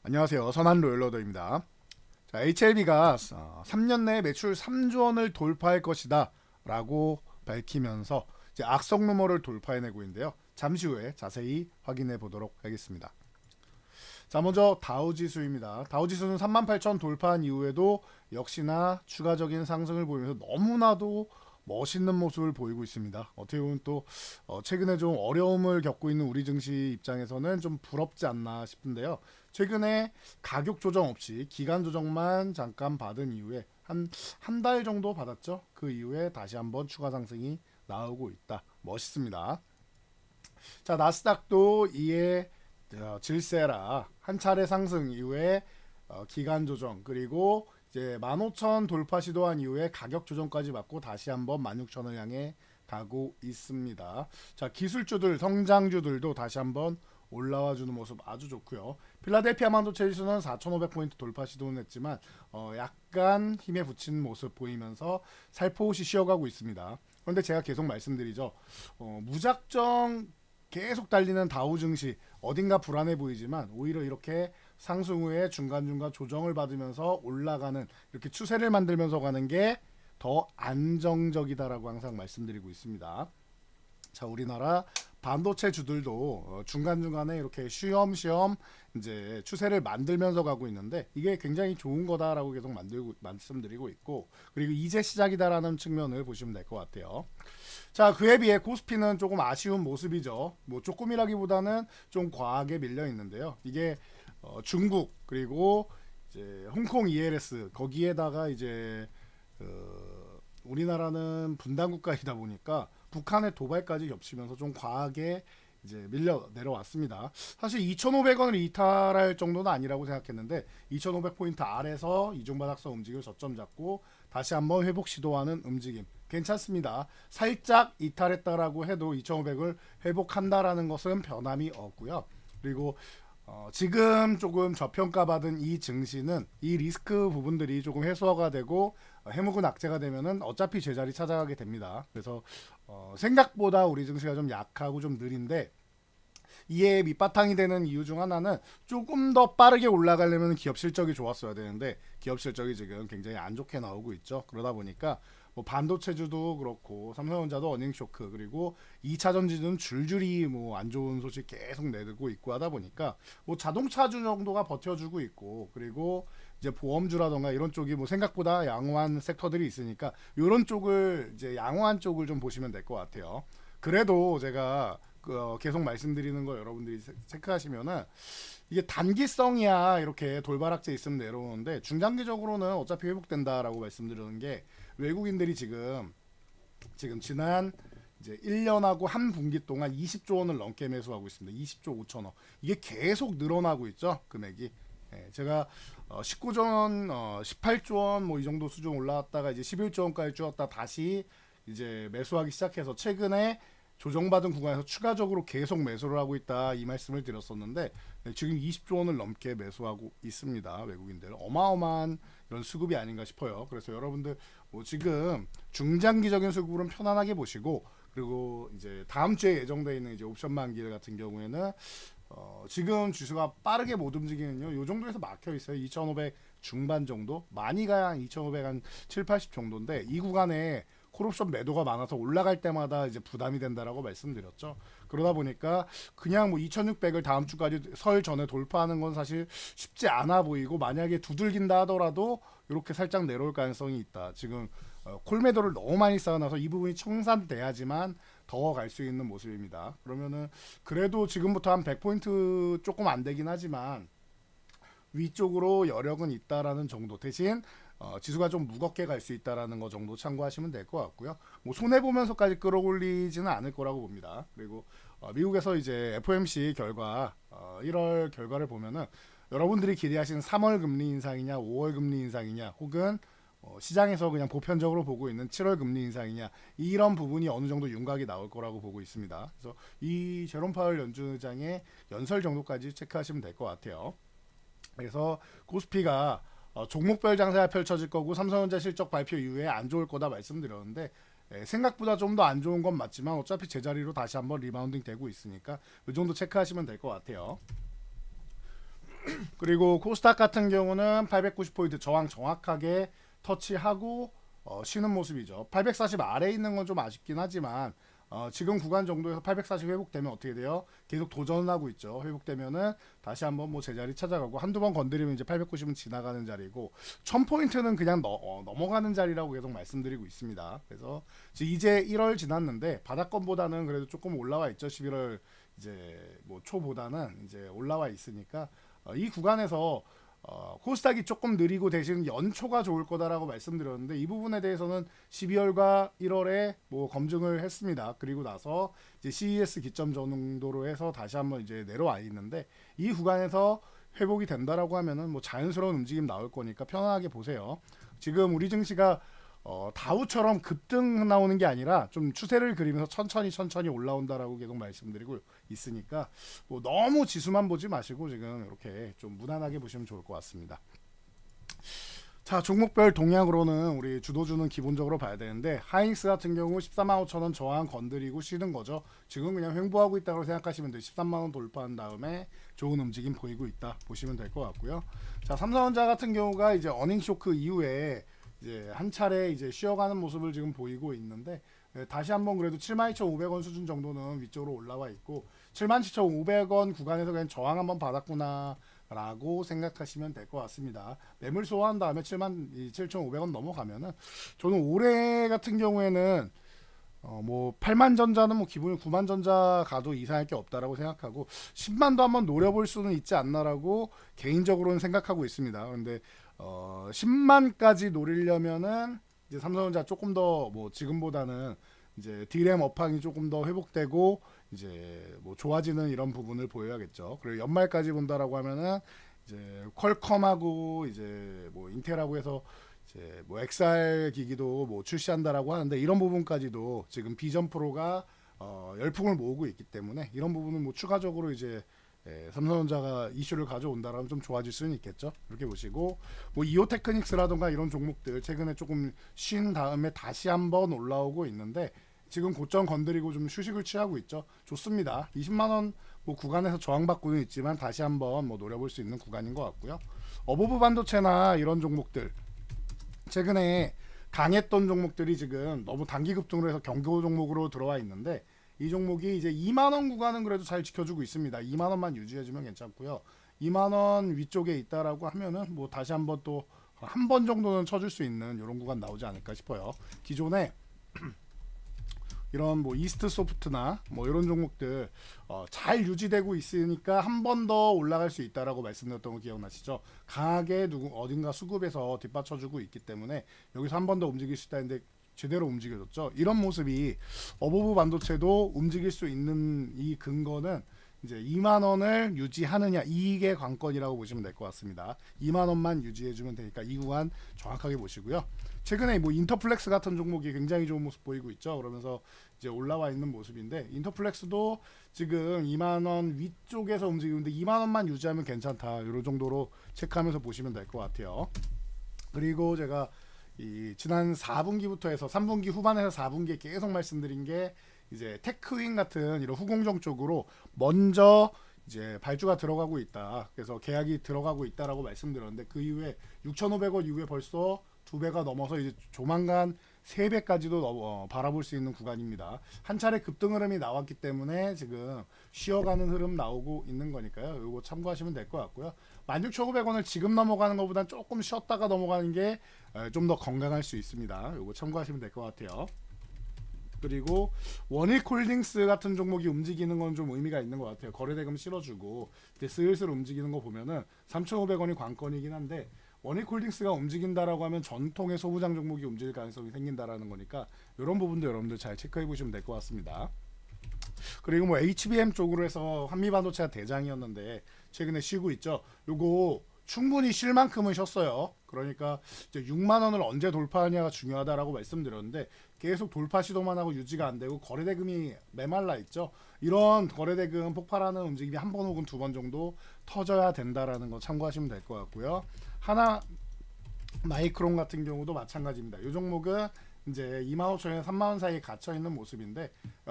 안녕하세요. 선한 로열러더입니다. 자, HLB가 3년 내에 매출 3조 원을 돌파할 것이다 라고 밝히면서 이제 악성 루머를 돌파해내고 있는데요. 잠시 후에 자세히 확인해 보도록 하겠습니다. 자, 먼저 다우지수입니다. 다우지수는 38,000 돌파한 이후에도 역시나 추가적인 상승을 보이면서 너무나도 멋있는 모습을 보이고 있습니다. 어떻게 보면 또 최근에 좀 어려움을 겪고 있는 우리 증시 입장에서는 좀 부럽지 않나 싶은데요. 최근에 가격 조정 없이 기간 조정만 잠깐 받은 이후에 한 달 정도 받았죠. 그 이후에 다시 한번 추가 상승이 나오고 있다. 멋있습니다. 자, 나스닥도 이에 질세라 한 차례 상승 이후에 기간 조정 그리고 이제 15,000 돌파 시도한 이후에 가격 조정까지 받고 다시 한번 16,000을 향해 가고 있습니다. 자, 기술주들 성장주들도 다시 한번 올라와 주는 모습 아주 좋고요. 필라델피아 반도체 지수는 4,500포인트 돌파 시도는 했지만 약간 힘에 붙인 모습 보이면서 살포시 쉬어가고 있습니다. 그런데 제가 계속 말씀드리죠. 무작정 계속 달리는 다우 증시 어딘가 불안해 보이지만 오히려 이렇게 상승 후에 중간중간 조정을 받으면서 올라가는 이렇게 추세를 만들면서 가는 게 더 안정적이다라고 항상 말씀드리고 있습니다. 자, 우리나라 반도체 주들도 중간중간에 이렇게 쉬엄쉬엄 이제 추세를 만들면서 가고 있는데 이게 굉장히 좋은 거다라고 계속 말씀드리고 있고, 그리고 이제 시작이다라는 측면을 보시면 될 것 같아요. 자, 그에 비해 코스피는 조금 아쉬운 모습이죠. 뭐 조금이라기보다는 좀 과하게 밀려 있는데요. 이게 중국 그리고 이제 홍콩 ELS 거기에다가 이제 우리나라는 분단 국가이다 보니까 북한의 도발까지 겹치면서 좀 과하게 이제 밀려 내려왔습니다. 사실 2,500원을 이탈할 정도는 아니라고 생각했는데 2,500포인트 아래서 이중바닥성 움직임을 저점 잡고 다시 한번 회복 시도하는 움직임 괜찮습니다. 살짝 이탈했다라고 해도 2,500을 회복한다라는 것은 변함이 없고요. 그리고 지금 조금 저평가받은 이 증시는 이 리스크 부분들이 조금 해소가 되고 해묵은 악재가 되면은 어차피 제자리 찾아가게 됩니다. 그래서 생각보다 우리 증시가 좀 약하고 좀 느린데 이에 밑바탕이 되는 이유 중 하나는 조금 더 빠르게 올라가려면 기업 실적이 좋았어야 되는데 기업 실적이 지금 굉장히 안 좋게 나오고 있죠. 그러다 보니까 뭐 반도체주도 그렇고 삼성전자도 어닝 쇼크 그리고 2차 전지는 줄줄이 뭐 안 좋은 소식 계속 내고 있고 하다 보니까 뭐 자동차주 정도가 버텨주고 있고 그리고 이제 보험주라던가 이런 쪽이 뭐 생각보다 양호한 섹터들이 있으니까 이런 쪽을 이제 양호한 쪽을 좀 보시면 될 것 같아요. 그래도 제가 계속 말씀드리는 거 여러분들이 체크하시면은 이게 단기성이야 이렇게 돌발악재 있으면 내려오는데 중장기적으로는 어차피 회복된다라고 말씀드리는 게 외국인들이 지금 지난 이제 1년하고 한 분기 동안 20조 원을 넘게 매수하고 있습니다. 20조 5천억. 이게 계속 늘어나고 있죠. 금액이. 제가 19조 원, 18조 원 뭐 이 정도 수준 올라왔다가 이제 11조 원까지 줄었다 다시 이제 매수하기 시작해서 최근에 조정받은 구간에서 추가적으로 계속 매수를 하고 있다 이 말씀을 드렸었는데 지금 20조 원을 넘게 매수하고 있습니다. 외국인들 어마어마한 이런 수급이 아닌가 싶어요. 그래서 여러분들 뭐 지금 중장기적인 수급은 편안하게 보시고 그리고 이제 다음 주에 예정되어 있는 이제 옵션 만기일 같은 경우에는 지금 지수가 빠르게 못 움직이는요. 이 정도에서 막혀 있어요. 2,500 중반 정도 많이 가야 한 2,500 한 7, 80 정도인데 이 구간에 콜옵션 매도가 많아서 올라갈 때마다 이제 부담이 된다라고 말씀드렸죠. 그러다 보니까 그냥 뭐 2,600을 다음 주까지 설 전에 돌파하는 건 사실 쉽지 않아 보이고 만약에 두들긴다 하더라도 이렇게 살짝 내려올 가능성이 있다. 지금 콜 매도를 너무 많이 쌓아놔서 이 부분이 청산돼야지만 더 갈 수 있는 모습입니다. 그러면은 그래도 지금부터 한 100포인트 조금 안 되긴 하지만 위쪽으로 여력은 있다라는 정도 대신 지수가 좀 무겁게 갈 수 있다라는 거 정도 참고하시면 될 것 같고요. 뭐 손해 보면서까지 끌어올리지는 않을 거라고 봅니다. 그리고 미국에서 이제 FOMC 결과 1월 결과를 보면은 여러분들이 기대하시는 3월 금리 인상이냐, 5월 금리 인상이냐, 혹은 시장에서 그냥 보편적으로 보고 있는 7월 금리 인상이냐 이런 부분이 어느 정도 윤곽이 나올 거라고 보고 있습니다. 그래서 이 제롬 파월 연준의장의 연설 정도까지 체크하시면 될 것 같아요. 그래서 코스피가 종목별 장세가 펼쳐질 거고 삼성전자 실적 발표 이후에 안 좋을 거다 말씀드렸는데 생각보다 좀 더 안 좋은 건 맞지만 어차피 제자리로 다시 한번 리바운딩 되고 있으니까 이 정도 체크하시면 될 것 같아요. 그리고 코스닥 같은 경우는 890포인트 저항 정확하게 터치하고 쉬는 모습이죠. 840 아래에 있는 건 좀 아쉽긴 하지만 지금 구간 정도에서 840 회복되면 어떻게 돼요? 계속 도전하고 있죠. 회복되면은 다시 한번 뭐 제자리 찾아가고 한두 번 건드리면 이제 890은 지나가는 자리고 1000포인트는 그냥 넘어가는 자리라고 계속 말씀드리고 있습니다. 그래서 이제 1월 지났는데 바닥권보다는 그래도 조금 올라와 있죠. 11월 이제 뭐 초보다는 이제 올라와 있으니까 이 구간에서 코스닥이 조금 느리고 대신 연초가 좋을 거다라고 말씀드렸는데 이 부분에 대해서는 12월과 1월에 뭐 검증을 했습니다. 그리고 나서 이제 CES 기점 정도로 해서 다시 한번 이제 내려와 있는데 이 구간에서 회복이 된다라고 하면은 뭐 자연스러운 움직임 나올 거니까 편안하게 보세요. 지금 우리 증시가 다우처럼 급등 나오는 게 아니라 좀 추세를 그리면서 천천히 올라온다라고 계속 말씀드리고 있으니까 뭐 너무 지수만 보지 마시고 지금 이렇게 좀 무난하게 보시면 좋을 것 같습니다. 자, 종목별 동향으로는 우리 주도주는 기본적으로 봐야 되는데 하이닉스 같은 경우 14만 5천 원 저항 건드리고 쉬는 거죠. 지금 그냥 횡보하고 있다고 생각하시면 돼요. 13만 원 돌파한 다음에 좋은 움직임 보이고 있다 보시면 될 것 같고요. 자, 삼성전자 같은 경우가 이제 어닝 쇼크 이후에 이제 한 차례 이제 쉬어가는 모습을 지금 보이고 있는데 다시 한번 그래도 72,500원 수준 정도는 위쪽으로 올라와 있고 77,500원 구간에서 그냥 저항 한번 받았구나 라고 생각하시면 될 것 같습니다. 매물 소화한 다음에 77,500원 넘어가면은 저는 올해 같은 경우에는 뭐 8만 전자는 뭐 기본이 9만 전자 가도 이상할 게 없다라고 생각하고 10만도 한번 노려볼 수는 있지 않나라고 개인적으로는 생각하고 있습니다. 그런데 10만까지 노리려면은 이제 삼성전자 조금 더 뭐 지금보다는 이제 디램 업황이 조금 더 회복되고 이제 뭐 좋아지는 이런 부분을 보여야겠죠. 그리고 연말까지 본다라고 하면은 이제 퀄컴하고 이제 뭐 인텔하고 해서 이제 뭐 XR 기기도 뭐 출시한다라고 하는데 이런 부분까지도 지금 비전 프로가 열풍을 모으고 있기 때문에 이런 부분은 뭐 추가적으로 이제 삼성전자가 이슈를 가져온다라면 좀 좋아질 수는 있겠죠. 이렇게 보시고 뭐 이오테크닉스라던가 이런 종목들 최근에 조금 쉰 다음에 다시 한번 올라오고 있는데 지금 고점 건드리고 좀 휴식을 취하고 있죠. 좋습니다. 20만 원 뭐 구간에서 저항받고는 있지만 다시 한번 뭐 노려볼 수 있는 구간인 것 같고요. 어버브 반도체나 이런 종목들 최근에 강했던 종목들이 지금 너무 단기 급등으로 해서 경고 종목으로 들어와 있는데 이 종목이 이제 2만 원 구간은 그래도 잘 지켜주고 있습니다. 2만 원만 유지해주면 괜찮고요. 2만 원 위쪽에 있다라고 하면은 뭐 다시 한번 또 한 번 정도는 쳐줄 수 있는 이런 구간 나오지 않을까 싶어요. 기존에 이런 뭐 이스트 소프트나 뭐 이런 종목들 잘 유지되고 있으니까 한 번 더 올라갈 수 있다라고 말씀드렸던 거 기억나시죠? 강하게 어딘가 수급에서 뒷받쳐주고 있기 때문에 여기서 한 번 더 움직일 수 있다는데 제대로 움직여줬죠. 이런 모습이 어버브 반도체도 움직일 수 있는 이 근거는 이제 2만 원을 유지하느냐 이게 관건이라고 보시면 될 것 같습니다. 2만 원만 유지해주면 되니까 이 구간 정확하게 보시고요. 최근에 뭐 인터플렉스 같은 종목이 굉장히 좋은 모습 보이고 있죠. 그러면서 이제 올라와 있는 모습인데 인터플렉스도 지금 2만 원 위쪽에서 움직이는데 2만 원만 유지하면 괜찮다. 이런 정도로 체크하면서 보시면 될 것 같아요. 그리고 제가 이 지난 4분기부터 해서 3분기 후반에서 4분기에 계속 말씀드린 게 이제 테크윙 같은 이런 후공정 쪽으로 먼저 이제 발주가 들어가고 있다. 그래서 계약이 들어가고 있다라고 말씀드렸는데 그 이후에 6,500원 이후에 벌써 2배가 넘어서 이제 조만간 3배까지도 바라볼 수 있는 구간입니다. 한 차례 급등 흐름이 나왔기 때문에 지금 쉬어가는 흐름 나오고 있는 거니까요. 이거 참고하시면 될 것 같고요. 16,500원을 지금 넘어가는 것보다 조금 쉬었다가 넘어가는 게 좀 더 건강할 수 있습니다. 이거 참고하시면 될 것 같아요. 그리고 원익홀딩스 같은 종목이 움직이는 건 좀 의미가 있는 것 같아요. 거래대금 실어주고 슬슬 움직이는 거 보면은 3,500원이 관건이긴 한데 원익홀딩스가 움직인다라고 하면 전통의 소부장 종목이 움직일 가능성이 생긴다라는 거니까 이런 부분도 여러분들 잘 체크해 보시면 될 것 같습니다. 그리고 뭐 HBM 쪽으로 해서 한미반도체가 대장이었는데 최근에 쉬고 있죠. 요거 충분히 쉴 만큼은 쉬었어요. 그러니까 이제 6만 원을 언제 돌파하냐가 중요하다라고 말씀드렸는데 계속 돌파 시도만 하고 유지가 안 되고 거래대금이 메말라 있죠. 이런 거래대금 폭발하는 움직임이 한 번 혹은 두 번 정도 터져야 된다라는 거 참고하시면 될 것 같고요. 하나 마이크론 같은 경우도 마찬가지입니다. 이 종목은 이제 25,000에서 30,000 사이에 갇혀 있는 모습인데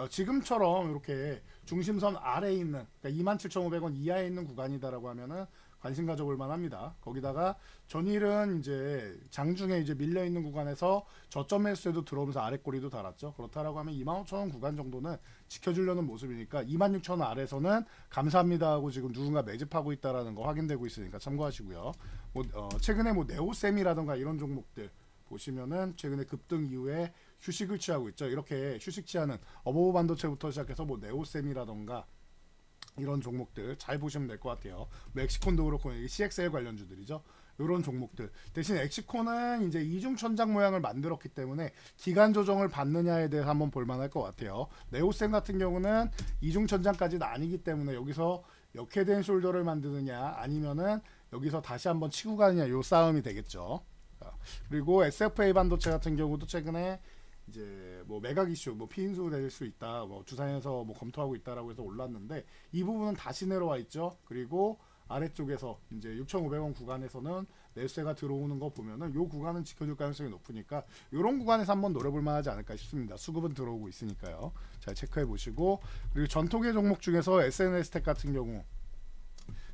지금처럼 이렇게 중심선 아래에 있는 그러니까 27,500원 이하에 있는 구간이다라고 하면은 관심 가져볼 만합니다. 거기다가 전일은 이제 장중에 이제 밀려 있는 구간에서 저점 매수에도 들어오면서 아래 꼬리도 달았죠. 그렇다라고 하면 25,000원 구간 정도는 지켜주려는 모습이니까 26,000원 아래서는 감사합니다 하고 지금 누군가 매집하고 있다라는 거 확인되고 있으니까 참고하시고요. 최근에 네오셈이라던가 이런 종목들 보시면은 최근에 급등 이후에 휴식을 취하고 있죠. 이렇게 휴식 취하는 어버브 반도체부터 시작해서 네오셈이라던가 이런 종목들 잘 보시면 될 것 같아요. 엑시콘도 그렇고 CXL 관련주들이죠. 이런 종목들 대신 엑시콘은 이제 이중천장 모양을 만들었기 때문에 기간 조정을 받느냐에 대해서 한번 볼만할 것 같아요. 네오셈 같은 경우는 이중천장까지는 아니기 때문에 여기서 역회된 숄더를 만드느냐 아니면은 여기서 다시 한번 치고 가느냐 요 싸움이 되겠죠. 그리고 SFA 반도체 같은 경우도 최근에 이제 매각 이슈 피인수 될 수 있다 주사에서 검토하고 있다라고 해서 올랐는데 이 부분은 다시 내려와 있죠. 그리고 아래쪽에서 이제 6,500원 구간에서는 매수세가 들어오는 거 보면은 요 구간은 지켜줄 가능성이 높으니까 이런 구간에서 한번 노려볼 만하지 않을까 싶습니다. 수급은 들어오고 있으니까요. 잘 체크해 보시고 그리고 전통의 종목 중에서 SNS텍 같은 경우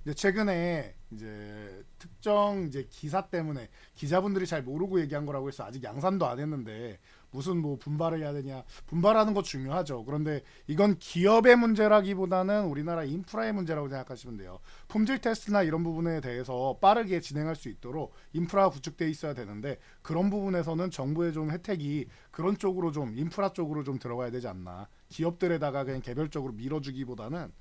이제 최근에 이제 특정 이제 기사 때문에 기자분들이 잘 모르고 얘기한 거라고 해서 아직 양산도 안 했는데 무슨 분발을 해야 되냐 분발하는 거 중요하죠. 그런데 이건 기업의 문제라기보다는 우리나라 인프라의 문제라고 생각하시면 돼요. 품질 테스트나 이런 부분에 대해서 빠르게 진행할 수 있도록 인프라가 구축돼 있어야 되는데 그런 부분에서는 정부의 좀 혜택이 그런 쪽으로 좀 인프라 쪽으로 좀 들어가야 되지 않나. 기업들에다가 그냥 개별적으로 밀어주기보다는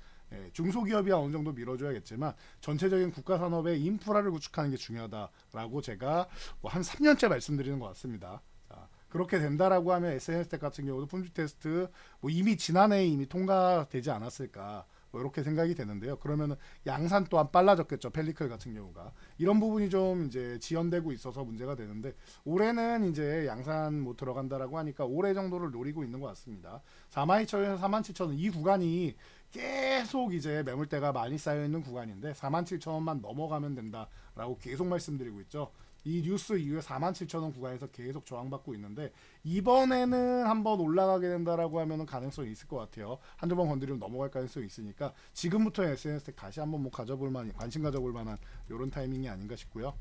중소기업이야 어느 정도 밀어줘야겠지만 전체적인 국가 산업의 인프라를 구축하는 게 중요하다라고 제가 한 3년째 말씀드리는 것 같습니다. 자, 그렇게 된다라고 하면 SNS텍 같은 경우도 품질 테스트 이미 지난해에 이미 통과되지 않았을까 이렇게 생각이 되는데요. 그러면은 양산 또한 빨라졌겠죠. 펠리클 같은 경우가 이런 부분이 좀 이제 지연되고 있어서 문제가 되는데 올해는 이제 양산 들어간다라고 하니까 올해 정도를 노리고 있는 것 같습니다. 42,000원에서 47,000원 이 구간이 계속 이제 매물대가 많이 쌓여 있는 구간인데 47,000원만 넘어가면 된다라고 계속 말씀드리고 있죠. 이 뉴스 이후에 47,000원 구간에서 계속 저항받고 있는데 이번에는 한번 올라가게 된다라고 하면은 가능성이 있을 것 같아요. 한두 번 건드리면 넘어갈 가능성이 있으니까 지금부터 SNS텍 다시 한번 가져볼 만한 관심 가져볼 만한 이런 타이밍이 아닌가 싶고요.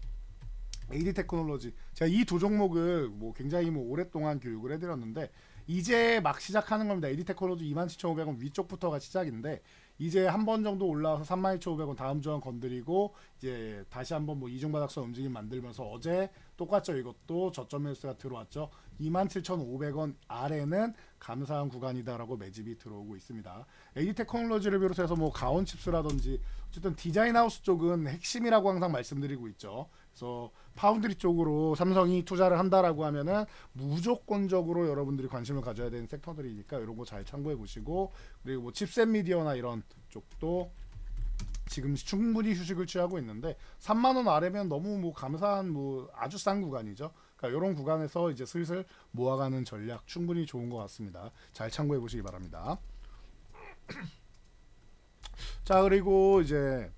AD 테크놀로지 제가 이 두 종목을 굉장히 오랫동안 교육을 해드렸는데 이제 막 시작하는 겁니다. AD 테크놀로지 27,500원 위쪽부터가 시작인데 이제 한 번 정도 올라와서 32,500원 다음 주간 건드리고 이제 다시 한번 이중바닥선 움직임 만들면서 어제 똑같죠. 이것도 저점 매수가 들어왔죠. 27,500원 아래는 감사한 구간이다라고 매집이 들어오고 있습니다. AD 테크놀로지를 비롯해서 가온칩스라든지 어쨌든 디자인하우스 쪽은 핵심이라고 항상 말씀드리고 있죠. 그래서 파운드리 쪽으로 삼성이 투자를 한다라고 하면은 무조건적으로 여러분들이 관심을 가져야 되는 섹터들이니까 이런 거 잘 참고해 보시고 그리고 칩셋 미디어나 이런 쪽도 지금 충분히 휴식을 취하고 있는데 3만 원 아래면 너무 감사한 아주 싼 구간이죠. 그러니까 이런 구간에서 이제 슬슬 모아가는 전략 충분히 좋은 것 같습니다. 잘 참고해 보시기 바랍니다. 자 그리고 이제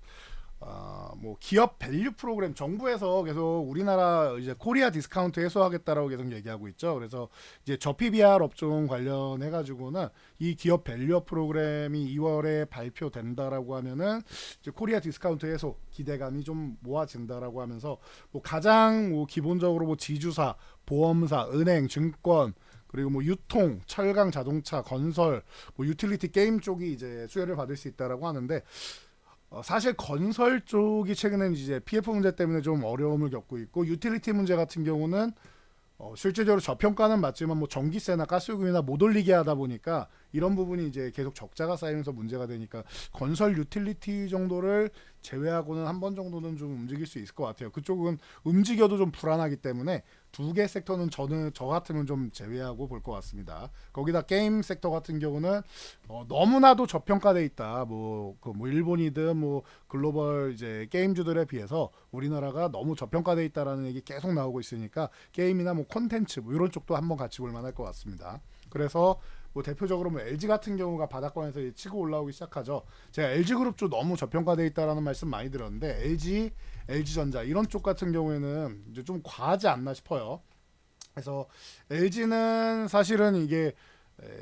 기업 밸류 프로그램 정부에서 계속 우리나라 이제 코리아 디스카운트 해소하겠다라고 계속 얘기하고 있죠. 그래서 이제 저PBR 업종 관련해 가지고는 이 기업 밸류 프로그램이 2월에 발표된다라고 하면은 이제 코리아 디스카운트 해소 기대감이 좀 모아진다라고 하면서 가장 기본적으로 지주사, 보험사, 은행, 증권 그리고 유통, 철강, 자동차, 건설, 유틸리티 게임 쪽이 이제 수혜를 받을 수 있다라고 하는데 사실 건설 쪽이 최근에는 이제 PF 문제 때문에 좀 어려움을 겪고 있고 유틸리티 문제 같은 경우는 실제적으로 저평가는 맞지만 전기세나 가스요금이나 못 올리게 하다 보니까 이런 부분이 이제 계속 적자가 쌓이면서 문제가 되니까 건설 유틸리티 정도를 제외하고는 한 번 정도는 좀 움직일 수 있을 것 같아요. 그쪽은 움직여도 좀 불안하기 때문에 두 개 섹터는 저 같으면 좀 제외하고 볼 것 같습니다. 거기다 게임 섹터 같은 경우는 너무나도 저평가돼 있다. 일본이든 글로벌 이제 게임주들에 비해서 우리나라가 너무 저평가돼 있다라는 얘기 계속 나오고 있으니까 게임이나 콘텐츠 이런 쪽도 한번 같이 볼 만할 것 같습니다. 그래서 대표적으로 LG 같은 경우가 바닥권에서 치고 올라오기 시작하죠. 제가 LG그룹주 너무 저평가돼 있다라는 말씀 많이 들었는데 LG전자 이런 쪽 같은 경우에는 이제 좀 과하지 않나 싶어요. 그래서 LG는 사실은 이게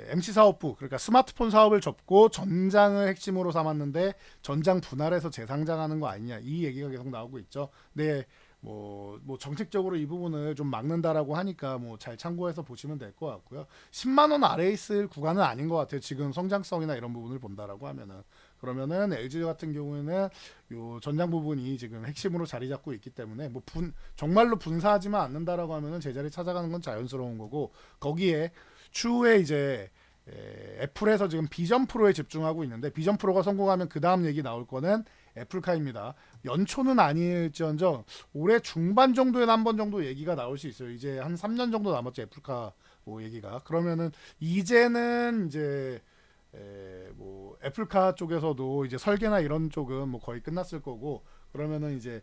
MC 사업부, 그러니까 스마트폰 사업을 접고 전장을 핵심으로 삼았는데 전장 분할해서 재상장하는 거 아니냐, 이 얘기가 계속 나오고 있죠. 네, 뭐 정책적으로 이 부분을 좀 막는다라고 하니까 뭐 잘 참고해서 보시면 될 것 같고요. 10만 원 아래에 있을 구간은 아닌 것 같아요. 지금 성장성이나 이런 부분을 본다라고 하면은. 그러면은 LG 같은 경우에는 요 전장 부분이 지금 핵심으로 자리 잡고 있기 때문에 뭐 정말로 분사하지만 않는다라고 하면은 제자리 찾아가는 건 자연스러운 거고, 거기에 추후에 이제 애플에서 지금 비전 프로에 집중하고 있는데, 비전 프로가 성공하면 그 다음 얘기 나올 거는 애플카입니다. 연초는 아닐지언정 올해 중반 정도에 한 번 정도 얘기가 나올 수 있어요. 이제 한 3년 정도 남았죠, 애플카 뭐 얘기가. 그러면은 이제는 이제 뭐 애플카 쪽에서도 이제 설계나 이런 쪽은 뭐 거의 끝났을 거고, 그러면은 이제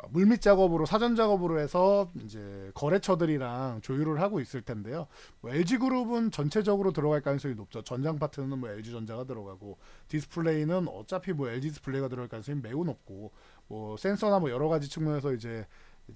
물밑 작업으로, 사전 작업으로 해서 이제 거래처들이랑 조율을 하고 있을 텐데요. 뭐 LG그룹은 전체적으로 들어갈 가능성이 높죠. 전장 파트는 뭐 LG전자가 들어가고, 디스플레이는 어차피 뭐 LG 디스플레이가 들어갈 가능성이 매우 높고, 뭐 센서나 뭐 여러 가지 측면에서 이제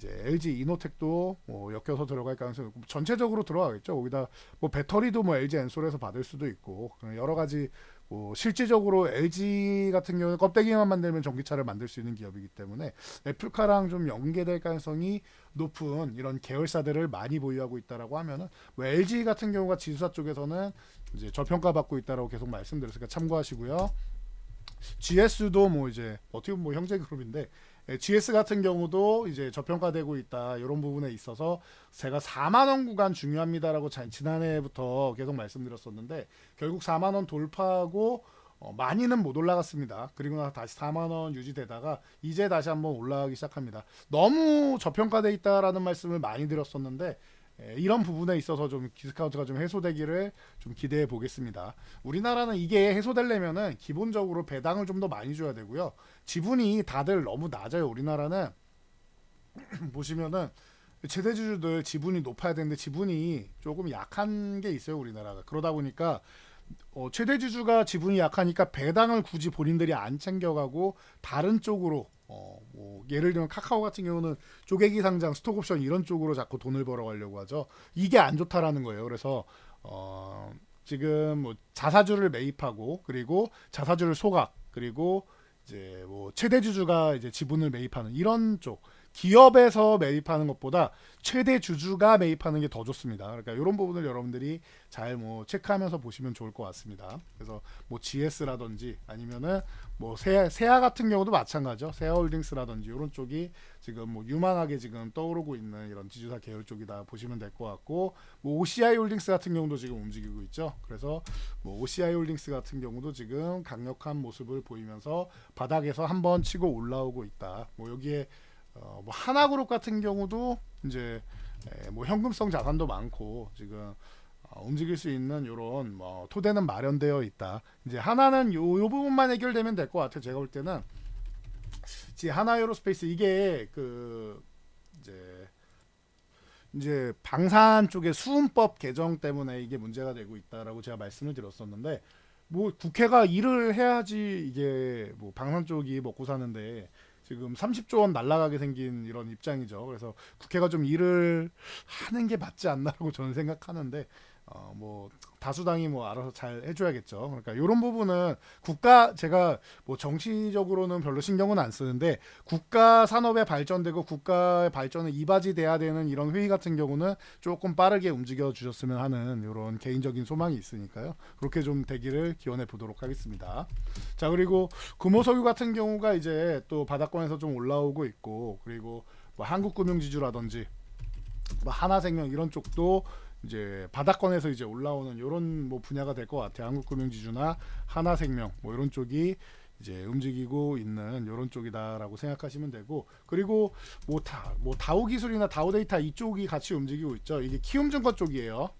LG 이노텍도 뭐 엮여서 들어갈 가능성이 있고, 전체적으로 들어가겠죠. 거기다 뭐 배터리도 뭐 LG 엔솔에서 받을 수도 있고, 여러 가지 뭐 실질적으로 LG 같은 경우는 껍데기만 만들면 전기차를 만들 수 있는 기업이기 때문에 애플카랑 좀 연계될 가능성이 높은 이런 계열사들을 많이 보유하고 있다라고 하면은, 뭐 LG 같은 경우가 지수사 쪽에서는 이제 저평가받고 있다라고 계속 말씀드렸으니까 참고하시고요. GS도 뭐 이제 어떻게 보면 뭐 형제 그룹인데, GS 같은 경우도 이제 저평가되고 있다, 이런 부분에 있어서 제가 4만 원 구간 중요합니다라고 지난해부터 계속 말씀드렸었는데, 결국 4만 원 돌파하고 많이는 못 올라갔습니다. 그리고 나서 다시 4만 원 유지되다가 이제 다시 한번 올라가기 시작합니다. 너무 저평가돼 있다라는 말씀을 많이 드렸었는데, 이런 부분에 있어서 좀 디스카운트가 좀 해소되기를 좀 기대해 보겠습니다. 우리나라는 이게 해소되려면은 기본적으로 배당을 좀 더 많이 줘야 되고요. 지분이 다들 너무 낮아요. 우리나라는 보시면은 최대주주들 지분이 높아야 되는데 지분이 조금 약한 게 있어요, 우리나라가. 그러다 보니까 최대주주가 지분이 약하니까 배당을 굳이 본인들이 안 챙겨가고 다른 쪽으로, 뭐 예를 들면 카카오 같은 경우는 쪼개기 상장, 스톡옵션 이런 쪽으로 자꾸 돈을 벌어가려고 하죠. 이게 안 좋다라는 거예요. 그래서 지금 뭐 자사주를 매입하고, 그리고 자사주를 소각, 그리고 이제 뭐 최대주주가 이제 지분을 매입하는 이런 쪽, 기업에서 매입하는 것보다 최대 주주가 매입하는 게 더 좋습니다. 그러니까 이런 부분을 여러분들이 잘 뭐 체크하면서 보시면 좋을 것 같습니다. 그래서 뭐 GS라든지 아니면은 뭐 세아 같은 경우도 마찬가지죠. 세아홀딩스라든지 이런 쪽이 지금 뭐 유망하게 지금 떠오르고 있는 이런 지주사 계열 쪽이다 보시면 될 것 같고, 뭐 OCI 홀딩스 같은 경우도 지금 움직이고 있죠. 그래서 뭐 OCI 홀딩스 같은 경우도 지금 강력한 모습을 보이면서 바닥에서 한번 치고 올라오고 있다. 뭐 여기에 뭐 하나그룹 같은 경우도 이제 뭐 현금성 자산도 많고 지금 움직일 수 있는 이런 뭐 토대는 마련되어 있다. 이제 하나는 요 부분만 해결되면 될 것 같아요. 제가 볼 때는 하나에어로스페이스, 이게 그 이제 방산 쪽의 수은법 개정 때문에 이게 문제가 되고 있다라고 제가 말씀을 드렸었는데, 뭐 국회가 일을 해야지 이게 뭐 방산 쪽이 먹고 사는데 지금 30조 원 날라가게 생긴 이런 입장이죠. 그래서 국회가 좀 일을 하는 게 맞지 않나라고 저는 생각하는데, 뭐 다수당이 뭐 알아서 잘 해줘야겠죠. 그러니까 이런 부분은 제가 뭐 정치적으로는 별로 신경은 안 쓰는데, 국가 산업에 발전되고 국가의 발전에 이바지돼야 되는 이런 회의 같은 경우는 조금 빠르게 움직여 주셨으면 하는 이런 개인적인 소망이 있으니까요. 그렇게 좀 되기를 기원해 보도록 하겠습니다. 자, 그리고 금호석유 같은 경우가 이제 또 바닥권에서 좀 올라오고 있고, 그리고 뭐 한국금융지주라든지 뭐 하나생명 이런 쪽도 이제 바닥권에서 이제 올라오는 이런 뭐 분야가 될 것 같아요. 한국금융지주나 하나생명 뭐 이런 쪽이 이제 움직이고 있는 이런 쪽이다라고 생각하시면 되고, 그리고 뭐 다우기술이나 다우데이터 이쪽이 같이 움직이고 있죠. 이게 키움증권 쪽이에요.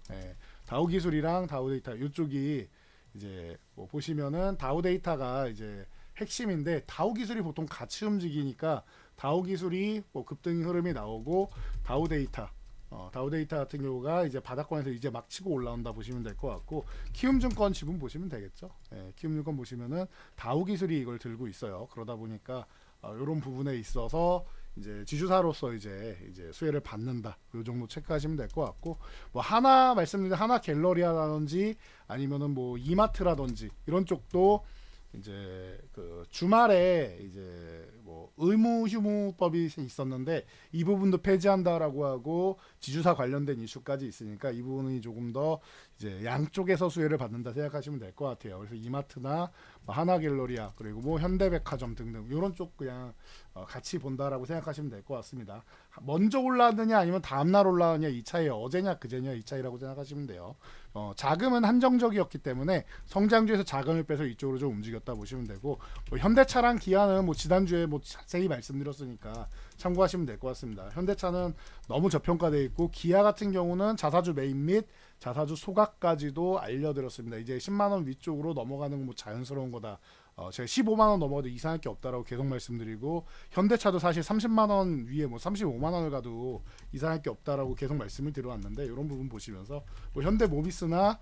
다우기술이랑 다우데이터 이쪽이 이제 뭐 보시면은 다우데이터가 이제 핵심인데, 다우기술이 보통 같이 움직이니까 다우기술이 뭐 급등 흐름이 나오고, 다우데이터 같은 경우가 이제 바닥권에서 이제 막 치고 올라온다 보시면 될 것 같고, 키움증권 지분 보시면 되겠죠. 키움증권 보시면은 다우기술이 이걸 들고 있어요. 그러다 보니까 이런 부분에 있어서 이제 지주사로서 이제 수혜를 받는다. 요 정도 체크하시면 될 것 같고, 뭐 하나 말씀드린 하나 갤러리아라든지 아니면은 뭐 이마트라든지 이런 쪽도 이제 그 주말에 이제 뭐 의무 휴무법이 있었는데 이 부분도 폐지한다라고 하고 지주사 관련된 이슈까지 있으니까 이 부분이 조금 더 이제 양쪽에서 수혜를 받는다 생각하시면 될 것 같아요. 그래서 이마트나 뭐 하나갤러리아 그리고 뭐 현대백화점 등등 이런 쪽 그냥 같이 본다라고 생각하시면 될 것 같습니다. 먼저 올라왔느냐 아니면 다음날 올라왔느냐 이 차이, 어제냐 그제냐 이 차이라고 생각하시면 돼요. 자금은 한정적이었기 때문에 성장주에서 자금을 빼서 이쪽으로 좀 움직였다 보시면 되고, 뭐 현대차랑 기아는 뭐 지난주에 뭐 자세히 말씀드렸으니까 참고하시면 될 것 같습니다. 현대차는 너무 저평가되어 있고 기아 같은 경우는 자사주 매입 및 자사주 소각까지도 알려드렸습니다. 이제 10만원 위쪽으로 넘어가는 건 뭐 자연스러운 거다. 제가 15만원 넘어도 이상할 게 없다라고 계속 말씀드리고, 현대차도 사실 30만원 위에 뭐 35만원을 가도 이상할 게 없다라고 계속 말씀을 드려왔는데, 이런 부분 보시면서 뭐 현대모비스나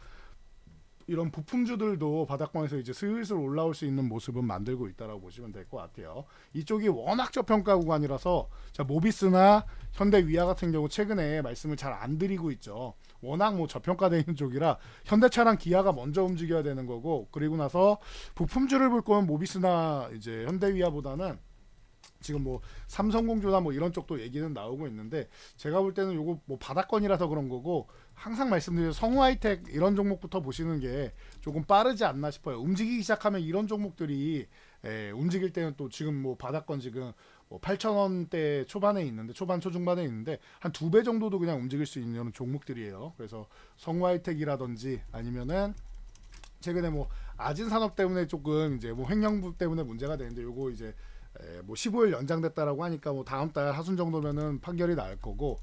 이런 부품주들도 바닥권에서 이제 슬슬 올라올 수 있는 모습은 만들고 있다라고 보시면 될 것 같아요. 이쪽이 워낙 저평가 구간이라서 자, 모비스나 현대위아 같은 경우 최근에 말씀을 잘 안 드리고 있죠. 워낙 뭐 저평가되어 있는 쪽이라 현대차랑 기아가 먼저 움직여야 되는 거고, 그리고 나서 부품주를 볼 거면 모비스나 이제 현대위아보다는 지금 뭐 삼성공조나 뭐 이런 쪽도 얘기는 나오고 있는데, 제가 볼 때는 요거 뭐 바닥권이라서 그런 거고, 항상 말씀드린 성우하이텍 이런 종목부터 보시는 게 조금 빠르지 않나 싶어요. 움직이기 시작하면 이런 종목들이 움직일 때는 또 지금 뭐 바닥권 지금 뭐 8,000원대 초반에 있는데, 초반 초중반에 있는데 한 2배 정도도 그냥 움직일 수 있는 종목들이에요. 그래서 성우하이텍이라든지 아니면은 최근에 뭐 아진산업 때문에 조금 이제 뭐 횡령부 때문에 문제가 되는데, 요거 이제 뭐 15일 연장됐다라고 하니까 뭐 다음 달 하순 정도면은 판결이 날 거고,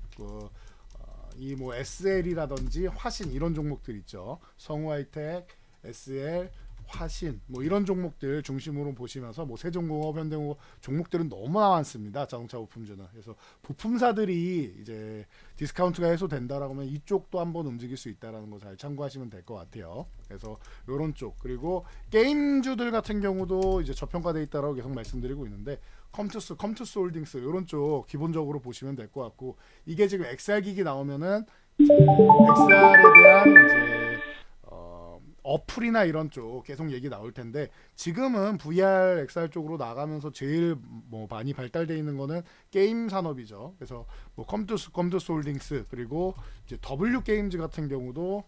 이 뭐 SL이라든지 화신 이런 종목들 있죠. 성우하이텍, SL, 화신 뭐 이런 종목들 중심으로 보시면서 뭐 세종공업, 현대공업 종목들은 너무나 많습니다. 자동차 부품주는. 그래서 부품사들이 이제 디스카운트가 해소된다라고 하면 이쪽도 한번 움직일 수 있다라는 거 잘 참고하시면 될 것 같아요. 그래서 요런 쪽, 그리고 게임주들 같은 경우도 이제 저평가돼 있다라고 계속 말씀드리고 있는데, 컴투스 홀딩스 이런 쪽 기본적으로 보시면 될 것 같고, 이게 지금 XR 기기 나오면은 이제 XR에 대한 이제 어플이나 이런 쪽 계속 얘기 나올 텐데, 지금은 VR, XR 쪽으로 나가면서 제일 뭐 많이 발달되어 있는 거는 게임 산업이죠. 그래서 뭐 컴투스 홀딩스 그리고 이제 W 게임즈 같은 경우도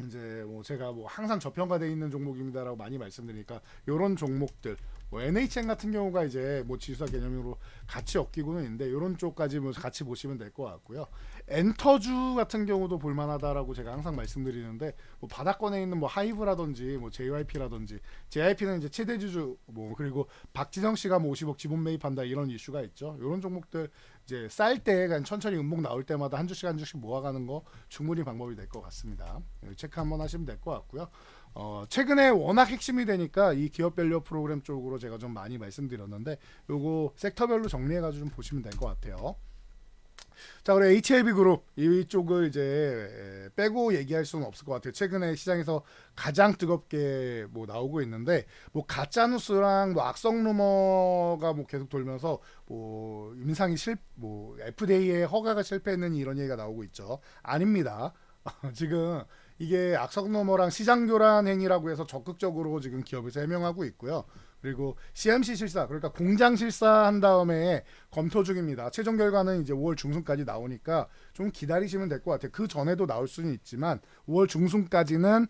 이제 뭐 제가 뭐 항상 저평가되어 있는 종목입니다라고 많이 말씀드리니까 이런 종목들, 뭐 NHN 같은 경우가 이제 뭐 지수사 개념으로 같이 엮이고는 있는데 이런 쪽까지 뭐 같이 보시면 될 것 같고요. 엔터주 같은 경우도 볼만하다라고 제가 항상 말씀드리는데, 뭐 바닥권에 있는 뭐 하이브라든지 뭐 JYP라든지, JYP는 이제 최대 주주 뭐 그리고 박지성 씨가 뭐 50억 지분 매입한다 이런 이슈가 있죠. 이런 종목들 이제 쌀 때 그냥 천천히 음목 나올 때마다 한 주씩 모아가는 거 충분히 방법이 될 것 같습니다. 체크 한번 하시면 될 것 같고요. 최근에 워낙 핵심이 되니까 이 기업 밸류 프로그램 쪽으로 제가 좀 많이 말씀드렸는데, 요거 섹터별로 정리해가지고 좀 보시면 될 것 같아요. 자, 그리고 HLB 그룹 이쪽을 이제 빼고 얘기할 수는 없을 것 같아요. 최근에 시장에서 가장 뜨겁게 뭐 나오고 있는데, 뭐 가짜 뉴스랑 뭐 악성 루머가 뭐 계속 돌면서 뭐 임상이 뭐 FDA의 허가가 실패했는 이런 얘기가 나오고 있죠. 아닙니다. 지금 이게 악성 루머랑 시장 교란 행위라고 해서 적극적으로 지금 기업에서 해명하고 있고요. 그리고 CMC 실사, 그러니까 공장 실사한 다음에 검토 중입니다. 최종 결과는 이제 5월 중순까지 나오니까 좀 기다리시면 될 것 같아요. 그 전에도 나올 수는 있지만 5월 중순까지는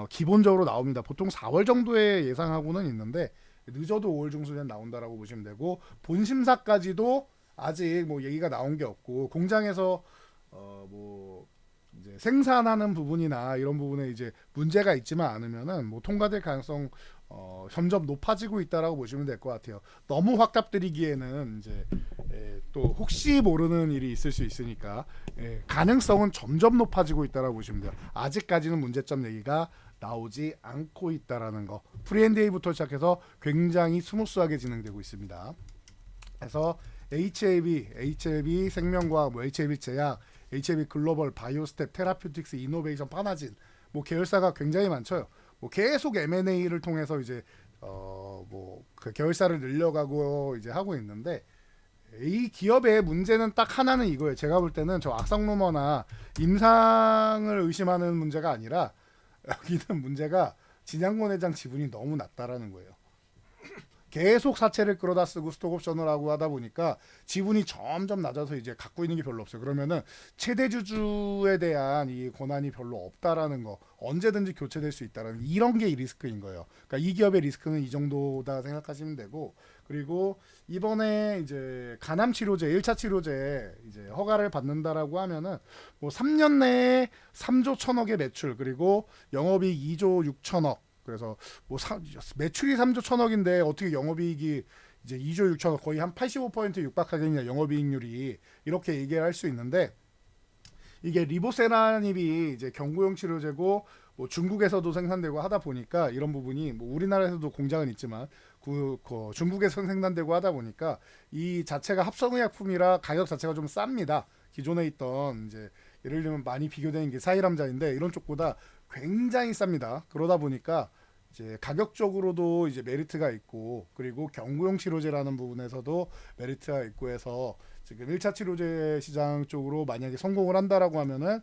기본적으로 나옵니다. 보통 4월 정도에 예상하고는 있는데 늦어도 5월 중순에 나온다라고 보시면 되고, 본심사까지도 아직 뭐 얘기가 나온 게 없고, 공장에서 뭐 이제 생산하는 부분이나 이런 부분에 이제 문제가 있지만 않으면은 뭐 통과될 가능성 점점 높아지고 있다라고 보시면 될 것 같아요. 너무 확답드리기에는 이제 또 혹시 모르는 일이 있을 수 있으니까 가능성은 점점 높아지고 있다라고 보시면 돼요. 아직까지는 문제점 얘기가 나오지 않고 있다라는 거. 프리앤데이부터 시작해서 굉장히 스무스하게 진행되고 있습니다. 그래서 HLB 생명과학, 뭐 HLB 제약, HLB 글로벌, 바이오스텝, 테라퓨틱스, 이노베이션, 파나진 뭐 계열사가 굉장히 많죠. 뭐 계속 M&A를 통해서 이제 뭐 그 계열사를 늘려가고 이제 하고 있는데, 이 기업의 문제는 딱 하나는 이거예요. 제가 볼 때는 저 악성 루머나 임상을 의심하는 문제가 아니라 여기는 문제가 진양권 회장 지분이 너무 낮다라는 거예요. 계속 사채를 끌어다 쓰고 스톡옵션을 하고 하다 보니까 지분이 점점 낮아서 이제 갖고 있는 게 별로 없어요. 그러면은 최대 주주에 대한 이 권한이 별로 없다라는 거, 언제든지 교체될 수 있다라는 이런 게 리스크인 거예요. 그러니까 이 기업의 리스크는 이 정도다 생각하시면 되고, 그리고 이번에 이제 간암 치료제 1차 치료제 이제 허가를 받는다라고 하면은 뭐 3년 내에 3조 1천억의 매출, 그리고 영업이익 2조 6천억, 그래서 뭐 매출이 3조 1천억인데 어떻게 영업이익이 이제 2조 6천억, 거의 한 85% 육박하겠냐 영업이익률이, 이렇게 얘기를 할 수 있는데, 이게 리보세라닙이 이제 경구용 치료제고 뭐 중국에서도 생산되고 하다 보니까 이런 부분이 뭐 우리나라에서도 공장은 있지만 그 중국에서 생산되고 하다 보니까 이 자체가 합성의약품이라 가격 자체가 좀 쌉니다. 기존에 있던 이제 예를 들면 많이 비교되는 게 사이람자인데 이런 쪽보다 굉장히 쌉니다. 그러다 보니까 이제 가격적으로도 이제 메리트가 있고, 그리고 경구용 치료제라는 부분에서도 메리트가 있고 해서 지금 1차 치료제 시장 쪽으로 만약에 성공을 한다라고 하면은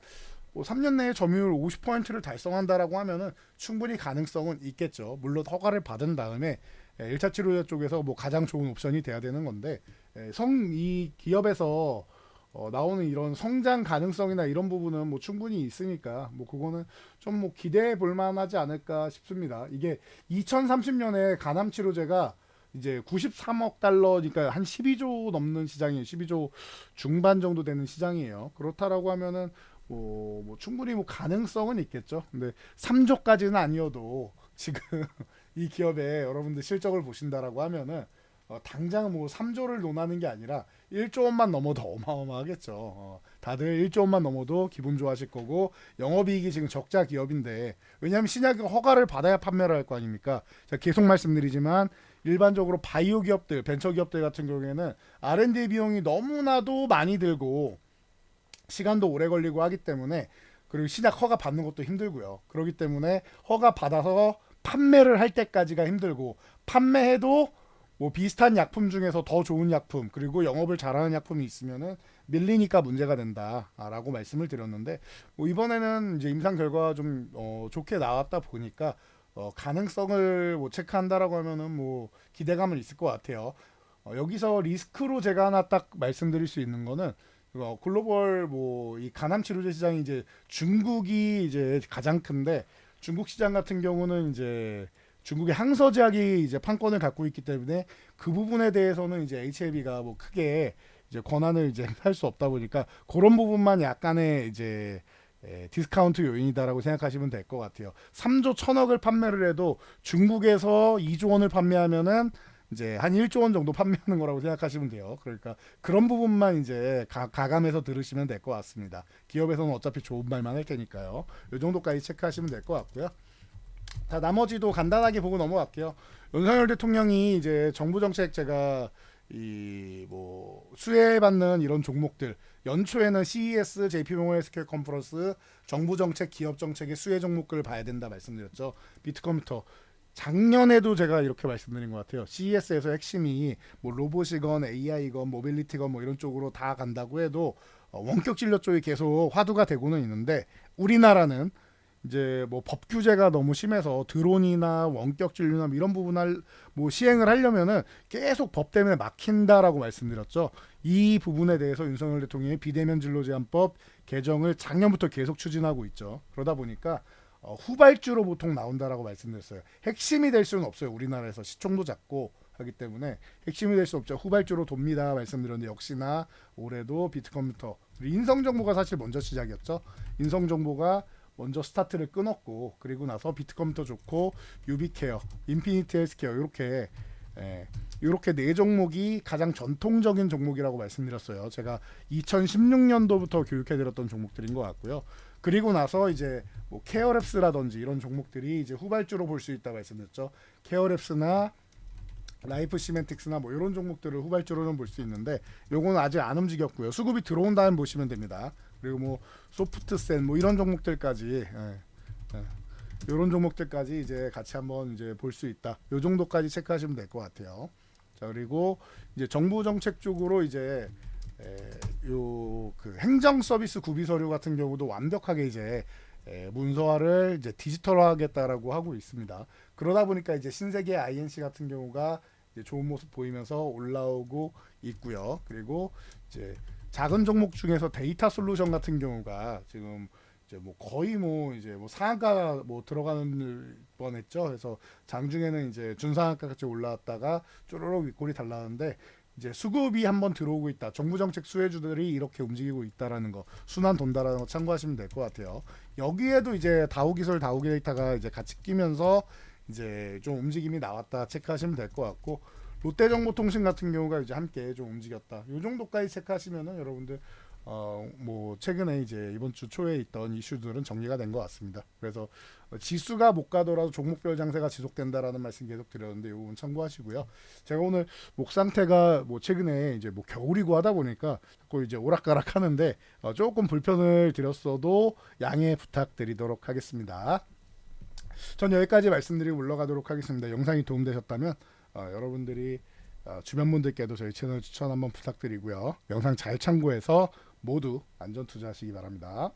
뭐 3년 내에 점유율 50%를 달성한다라고 하면은 충분히 가능성은 있겠죠. 물론 허가를 받은 다음에 1차 치료제 쪽에서 뭐 가장 좋은 옵션이 돼야 되는 건데, 이 기업에서 나오는 이런 성장 가능성이나 이런 부분은 뭐 충분히 있으니까 뭐 그거는 좀 뭐 기대해 볼 만하지 않을까 싶습니다. 이게 2030년에 간암 치료제가 이제 93억 달러니까 한 12조 넘는 시장이에요. 12조 중반 정도 되는 시장이에요. 그렇다라고 하면은 뭐 충분히 뭐 가능성은 있겠죠. 근데 3조까지는 아니어도 지금 이 기업의 여러분들 실적을 보신다라고 하면은 당장 뭐 3조를 논하는 게 아니라 1조 원만 넘어도 어마어마하겠죠. 다들 1조 원만 넘어도 기분 좋아하실 거고, 영업이익이 지금 적자 기업인데, 왜냐하면 신약 허가를 받아야 판매를 할 거 아닙니까? 제가 계속 말씀드리지만 일반적으로 바이오 기업들, 벤처 기업들 같은 경우에는 R&D 비용이 너무나도 많이 들고 시간도 오래 걸리고 하기 때문에, 그리고 신약 허가 받는 것도 힘들고요. 그렇기 때문에 허가 받아서 판매를 할 때까지가 힘들고, 판매해도 뭐 비슷한 약품 중에서 더 좋은 약품, 그리고 영업을 잘하는 약품이 있으면은 밀리니까 문제가 된다라고 말씀을 드렸는데, 뭐 이번에는 이제 임상 결과가 좀 좋게 나왔다 보니까 가능성을 뭐 체크한다라고 하면은 뭐 기대감은 있을 것 같아요. 여기서 리스크로 제가 하나 딱 말씀드릴 수 있는 거는, 글로벌 뭐 이 간암 치료제 시장이 이제 중국이 이제 가장 큰데, 중국 시장 같은 경우는 이제 중국의 항서제약이 이제 판권을 갖고 있기 때문에 그 부분에 대해서는 이제 HLB가 뭐 크게 이제 권한을 이제 할 수 없다 보니까 그런 부분만 약간의 이제 디스카운트 요인이다라고 생각하시면 될 것 같아요. 3조 1천억을 판매를 해도 중국에서 2조 원을 판매하면은 이제 한 1조 원 정도 판매하는 거라고 생각하시면 돼요. 그러니까 그런 부분만 이제 가감해서 들으시면 될 것 같습니다. 기업에서는 어차피 좋은 말만 할 테니까요. 이 정도까지 체크하시면 될 것 같고요. 자, 나머지도 간단하게 보고 넘어갈게요. 윤석열 대통령이 이제 정부 정책, 제가 이 뭐 수혜받는 이런 종목들, 연초에는 CES, JP모건 헬스케어 컨퍼런스, 정부 정책, 기업 정책의 수혜 종목들을 봐야 된다 말씀드렸죠. 비트컴퓨터 작년에도 제가 이렇게 말씀드린 것 같아요. CES에서 핵심이 뭐 로봇이건 AI건 모빌리티건 뭐 이런 쪽으로 다 간다고 해도 원격 진료 쪽이 계속 화두가 되고는 있는데, 우리나라는 이제 뭐 법 규제가 너무 심해서 드론이나 원격 진료나 이런 부분을 뭐 시행을 하려면은 계속 법 때문에 막힌다라고 말씀드렸죠. 이 부분에 대해서 윤석열 대통령이 비대면 진료 제한법 개정을 작년부터 계속 추진하고 있죠. 그러다 보니까 후발주로 보통 나온다라고 말씀드렸어요. 핵심이 될 수는 없어요. 우리나라에서 시총도 작고 하기 때문에 핵심이 될 수 없죠. 후발주로 돕니다 말씀드렸는데, 역시나 올해도 비트컴퓨터, 인성정보가 사실 먼저 시작이었죠. 인성정보가 먼저 스타트를 끊었고, 그리고 나서 비트컴퓨터 좋고 유비케어, 인피니티 헬스케어, 이렇게 네 종목이 가장 전통적인 종목이라고 말씀드렸어요. 제가 2016년도부터 교육해드렸던 종목들인 것 같고요. 그리고 나서 이제 뭐 케어랩스라든지 이런 종목들이 이제 후발주로 볼 수 있다고 말씀드렸죠. 케어랩스나 라이프 시멘틱스나 뭐 이런 종목들을 후발주로는 볼 수 있는데, 요거는 아직 안 움직였고요. 수급이 들어온 다음 보시면 됩니다. 그리고 뭐 소프트센 뭐 이런 종목들까지, 이런 종목들까지 이제 같이 한번 이제 볼 수 있다. 요 정도까지 체크하시면 될 것 같아요. 자, 그리고 이제 정부 정책 쪽으로 이제 요 행정 서비스 구비 서류 같은 경우도 완벽하게 이제 문서화를 이제 디지털화하겠다라고 하고 있습니다. 그러다 보니까 이제 신세계 INC 같은 경우가 이제 좋은 모습 보이면서 올라오고 있고요. 그리고 이제 작은 종목 중에서 데이터 솔루션 같은 경우가 지금 이제 뭐 거의 뭐 이제 뭐 상한가 뭐 들어가는 뻔했죠. 그래서 장중에는 이제 준상한가까지 올라왔다가 쪼르륵 윗골이 달라는데 이제 수급이 한번 들어오고 있다. 정부 정책 수혜주들이 이렇게 움직이고 있다라는 거, 순환 돈다라는 거 참고하시면 될 것 같아요. 여기에도 이제 다우기술, 다우데이터가 이제 같이 끼면서 이제 좀 움직임이 나왔다 체크하시면 될 것 같고, 롯데정보통신 같은 경우가 이제 함께 좀 움직였다. 이 정도까지 체크하시면은 여러분들 뭐 최근에 이제 이번 주 초에 있던 이슈들은 정리가 된 것 같습니다. 그래서 지수가 못 가더라도 종목별 장세가 지속된다라는 말씀 계속 드렸는데 이 부분 참고하시고요. 제가 오늘 목 상태가 뭐 최근에 이제 뭐 겨울이고 하다 보니까 자꾸 이제 오락가락 하는데 조금 불편을 드렸어도 양해 부탁드리도록 하겠습니다. 전 여기까지 말씀드리고 물러가도록 하겠습니다. 영상이 도움되셨다면 여러분들이 주변 분들께도 저희 채널 추천 한번 부탁드리고요. 영상 잘 참고해서 모두 안전 투자하시기 바랍니다.